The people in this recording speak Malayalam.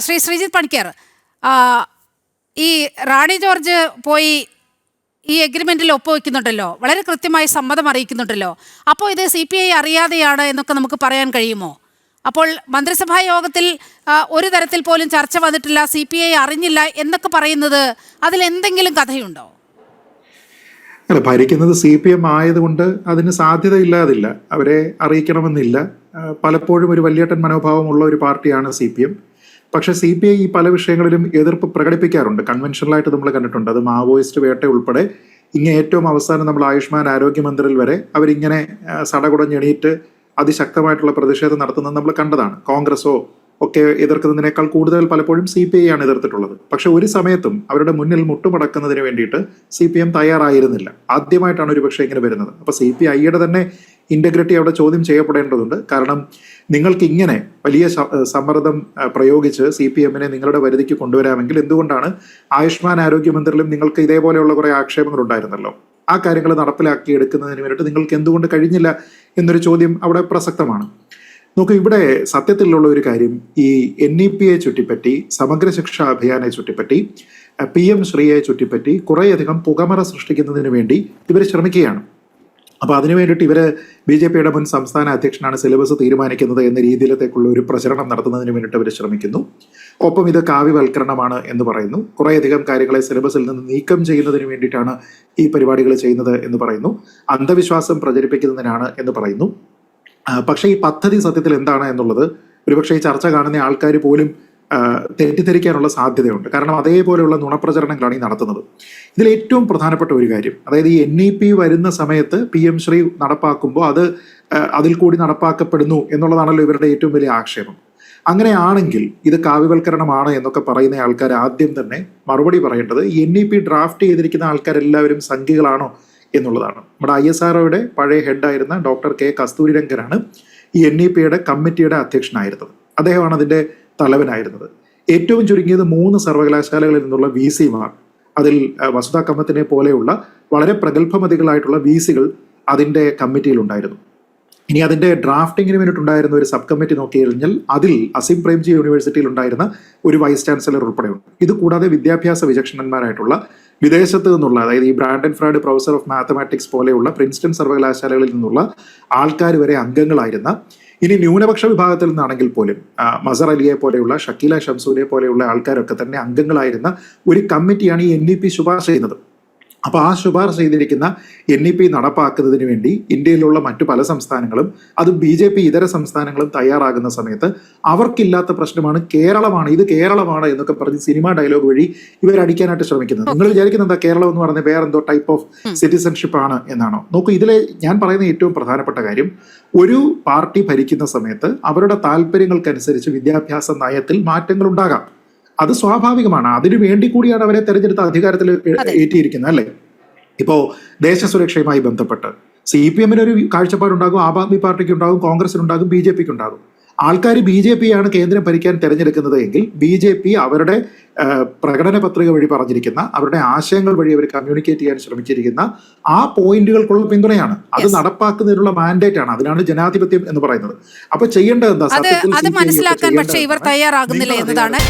ശ്രീ ശ്രീജിത്ത് പണിക്കർ, ഈ റാണി ജോർജ് പോയി ഈ എഗ്രിമെന്റിൽ ഒപ്പുവെക്കുന്നുണ്ടല്ലോ, വളരെ കൃത്യമായി സമ്മതം അറിയിക്കുന്നുണ്ടല്ലോ. അപ്പോൾ ഇത് CPI അറിയാതെയാണ് എന്നൊക്കെ നമുക്ക് പറയാൻ കഴിയുമോ? അപ്പോൾ മന്ത്രിസഭാ യോഗത്തിൽ ഒരു തരത്തിൽ പോലും ചർച്ച വന്നിട്ടില്ല, CPI അറിഞ്ഞില്ല എന്നൊക്കെ പറയുന്നത് അതിലെന്തെങ്കിലും കഥയുണ്ടോ? അല്ല, ഭരിക്കുന്നത് CPM ആയതുകൊണ്ട് അതിന് സാധ്യതയില്ലാതില്ല. അവരെ അറിയിക്കണമെന്നില്ല. പലപ്പോഴും ഒരു വലിയേട്ടൻ മനോഭാവമുള്ള ഒരു പാർട്ടിയാണ് CPM. പക്ഷേ CPI ഈ പല വിഷയങ്ങളിലും എതിർപ്പ് പ്രകടിപ്പിക്കാറുണ്ട്. കൺവെൻഷനലായിട്ട് നമ്മൾ കണ്ടിട്ടുണ്ട്. അത് മാവോയിസ്റ്റ് വേട്ട ഉൾപ്പെടെ ഇങ്ങനെ ഏറ്റവും അവസാനം നമ്മൾ ആയുഷ്മാൻ ആരോഗ്യമന്ത്രിൽ വരെ അവരിങ്ങനെ സടകുടഞ്ഞെണീറ്റ് അതിശക്തമായിട്ടുള്ള പ്രതിഷേധം നടത്തുന്നത് നമ്മൾ കണ്ടതാണ്. കോൺഗ്രസോ ഒക്കെ എതിർക്കുന്നതിനേക്കാൾ കൂടുതൽ പലപ്പോഴും CPI ആണ് എതിർത്തിട്ടുള്ളത്. പക്ഷെ ഒരു സമയത്തും അവരുടെ മുന്നിൽ മുട്ടുമടക്കുന്നതിന് വേണ്ടിയിട്ട് CPM തയ്യാറായിരുന്നില്ല. ആദ്യമായിട്ടാണ് ഒരു പക്ഷേ ഇങ്ങനെ വരുന്നത്. അപ്പോൾ CPIയുടെ തന്നെ ഇന്റഗ്രിറ്റി അവിടെ ചോദ്യം ചെയ്യപ്പെടേണ്ടതുണ്ട്. കാരണം നിങ്ങൾക്ക് ഇങ്ങനെ വലിയ സമ്മർദ്ദം പ്രയോഗിച്ച് CPMനെ നിങ്ങളുടെ പരിധിക്ക് കൊണ്ടുവരാമെങ്കിൽ എന്തുകൊണ്ടാണ് ആയുഷ്മാൻ ആരോഗ്യമന്ത്രിലും നിങ്ങൾക്ക് ഇതേപോലെയുള്ള കുറേ ആക്ഷേപങ്ങൾ ഉണ്ടായിരുന്നല്ലോ, ആ കാര്യങ്ങൾ നടപ്പിലാക്കി എടുക്കുന്നതിന് വേണ്ടിയിട്ട് നിങ്ങൾക്ക് എന്തുകൊണ്ട് കഴിഞ്ഞില്ല എന്നൊരു ചോദ്യം അവിടെ പ്രസക്തമാണ്. നോക്കൂ, ഇവിടെ സത്യത്തിലുള്ള ഒരു കാര്യം, ഈ NEPയെ ചുറ്റിപ്പറ്റി, സമഗ്ര ശിക്ഷാ അഭിയാനെ ചുറ്റിപ്പറ്റി, PM ശ്രീയെ ചുറ്റിപ്പറ്റി കുറേയധികം പുകമറ സൃഷ്ടിക്കുന്നതിന് വേണ്ടി ഇവർ ശ്രമിക്കുകയാണ്. അപ്പോൾ അതിനു വേണ്ടിയിട്ട് ഇവർ BJPയുടെ മുൻ സംസ്ഥാന അധ്യക്ഷനാണ് സിലബസ് തീരുമാനിക്കുന്നത് എന്ന രീതിയിലത്തേക്കുള്ള ഒരു പ്രചരണം നടത്തുന്നതിന് വേണ്ടിയിട്ട് അവർ ശ്രമിക്കുന്നു. ഒപ്പം ഇത് കാവ്യവൽക്കരണമാണ് എന്ന് പറയുന്നു. കുറേയധികം കാര്യങ്ങളെ സിലബസിൽ നിന്ന് നീക്കം ചെയ്യുന്നതിന് വേണ്ടിയിട്ടാണ് ഈ പരിപാടികൾ ചെയ്യുന്നത് എന്ന് പറയുന്നു. അന്ധവിശ്വാസം പ്രചരിപ്പിക്കുന്നതിനാണ് എന്ന് പറയുന്നു. പക്ഷേ ഈ പദ്ധതി സത്യത്തിൽ എന്താണ് എന്നുള്ളത് ഒരുപക്ഷെ ഈ ചർച്ച കാണുന്ന ആൾക്കാർ പോലും തെറ്റിദ്ധരിക്കാനുള്ള സാധ്യതയുണ്ട്. കാരണം അതേപോലെയുള്ള നുണപ്രചരണങ്ങളാണ് ഈ നടത്തുന്നത്. ഇതിൽ ഏറ്റവും പ്രധാനപ്പെട്ട ഒരു കാര്യം, അതായത് ഈ NEP വരുന്ന സമയത്ത് PM ശ്രീ നടപ്പാക്കുമ്പോൾ അതിൽ കൂടി നടപ്പാക്കപ്പെടുന്നു എന്നുള്ളതാണല്ലോ ഇവരുടെ ഏറ്റവും വലിയ ആക്ഷേപം. അങ്ങനെയാണെങ്കിൽ ഇത് കാവ്യവൽക്കരണമാണ് എന്നൊക്കെ പറയുന്ന ആൾക്കാർ ആദ്യം തന്നെ മറുപടി പറയേണ്ടത് ഈ NEP ഡ്രാഫ്റ്റ് ചെയ്തിരിക്കുന്ന ആൾക്കാരെല്ലാവരും സംഘികളാണോ എന്നുള്ളതാണ്. നമ്മുടെ ISROയുടെ പഴയ ഹെഡായിരുന്ന ഡോക്ടർ K കസ്തൂരിരംഗനാണ് ഈ NEPയുടെ കമ്മിറ്റിയുടെ അധ്യക്ഷനായിരുന്നത്. അദ്ദേഹമാണ് അതിൻ്റെ തലവനായിരുന്നത്. ഏറ്റവും ചുരുങ്ങിയത് 3 സർവകലാശാലകളിൽ നിന്നുള്ള VCമാർ, അതിൽ വസുധാ കമ്മത്തിനെ പോലെയുള്ള വളരെ പ്രഗത്ഭമതികളായിട്ടുള്ള VCകൾ അതിൻ്റെ കമ്മിറ്റിയിലുണ്ടായിരുന്നു. ഇനി അതിൻ്റെ ഡ്രാഫ്റ്റിങ്ങിന് വേണ്ടിയിട്ടുണ്ടായിരുന്ന ഒരു സബ് കമ്മിറ്റി നോക്കിക്കഴിഞ്ഞാൽ അതിൽ അസിം പ്രേംജി യൂണിവേഴ്സിറ്റിയിൽ ഉണ്ടായിരുന്ന ഒരു വൈസ് ചാൻസലർ ഉൾപ്പെടെയുണ്ട്. ഇത് കൂടാതെ വിദ്യാഭ്യാസ വിചക്ഷണന്മാരായിട്ടുള്ള വിദേശത്ത് നിന്നുള്ള, അതായത് ഈ Brandon fraud professor of mathematics പോലെയുള്ള പ്രിൻസ്റ്റൺ സർവകലാശാലകളിൽ നിന്നുള്ള ആൾക്കാർ വരെ അംഗങ്ങളായിരുന്ന, ഇനി ന്യൂനപക്ഷ വിഭാഗത്തിൽ നിന്നാണെങ്കിൽ പോലും മസർ അലിയെ പോലെയുള്ള, ഷക്കീല ഷംസൂനെ പോലെയുള്ള ആൾക്കാരൊക്കെ തന്നെ അംഗങ്ങളായിരുന്ന ഒരു കമ്മിറ്റിയാണ് ഈ NEP ശുപാർശ ചെയ്യുന്നത്. അപ്പോൾ ആ ശുപാർശ ചെയ്തിരിക്കുന്ന NEP നടപ്പാക്കുന്നതിന് വേണ്ടി ഇന്ത്യയിലുള്ള മറ്റു പല സംസ്ഥാനങ്ങളും, അതും BJP ഇതര സംസ്ഥാനങ്ങളും തയ്യാറാകുന്ന സമയത്ത് അവർക്കില്ലാത്ത പ്രശ്നമാണ് കേരളമാണ്, ഇത് കേരളമാണ് എന്നൊക്കെ പറഞ്ഞ് സിനിമ ഡയലോഗ് വഴി ഇവരടിക്കാനായിട്ട് ശ്രമിക്കുന്നത്. നിങ്ങൾ വിചാരിക്കുന്നത് എന്താ കേരളം എന്ന് പറഞ്ഞാൽ വേറെന്തോ ടൈപ്പ് ഓഫ് സിറ്റിസൺഷിപ്പ് ആണ് എന്നാണോ? നോക്കൂ, ഇതിലെ ഞാൻ പറയുന്ന ഏറ്റവും പ്രധാനപ്പെട്ട കാര്യം, ഒരു പാർട്ടി ഭരിക്കുന്ന സമയത്ത് അവരുടെ താല്പര്യങ്ങൾക്കനുസരിച്ച് വിദ്യാഭ്യാസ നയത്തിൽ മാറ്റങ്ങൾ ഉണ്ടാകാം. അത് സ്വാഭാവികമാണ്. അതിനു വേണ്ടി കൂടിയാണ് അവരെ തെരഞ്ഞെടുത്ത അധികാരത്തിൽ ഏറ്റിയിരിക്കുന്നത്, അല്ലേ? ഇപ്പോൾ ദേശസുരക്ഷയുമായി ബന്ധപ്പെട്ട് CPMന് ഒരു കാഴ്ചപ്പാടുണ്ടാകും, ആം ആദ്മി പാർട്ടിക്ക് ഉണ്ടാകും, കോൺഗ്രസിനുണ്ടാകും, BJPക്ക് ഉണ്ടാകും. ആൾക്കാർ BJPയാണ് കേന്ദ്രം ഭരിക്കാൻ തെരഞ്ഞെടുക്കുന്നത് എങ്കിൽ BJP അവരുടെ പ്രകടന പത്രിക വഴി പറഞ്ഞിരിക്കുന്ന, അവരുടെ ആശയങ്ങൾ വഴി അവർ കമ്മ്യൂണിക്കേറ്റ് ചെയ്യാൻ ശ്രമിച്ചിരിക്കുന്ന ആ പോയിന്റുകൾക്കുള്ള പിന്തുണയാണ്. അത് നടപ്പാക്കുന്നതിനുള്ള മാൻഡേറ്റ് ആണ്. അതിനാണ് ജനാധിപത്യം എന്ന് പറയുന്നത്. അപ്പൊ ചെയ്യേണ്ടത് എന്താ? അത് മനസ്സിലാക്കാൻ പക്ഷേ ഇവർ തയ്യാറാകുന്നില്ല എന്നതാണ്.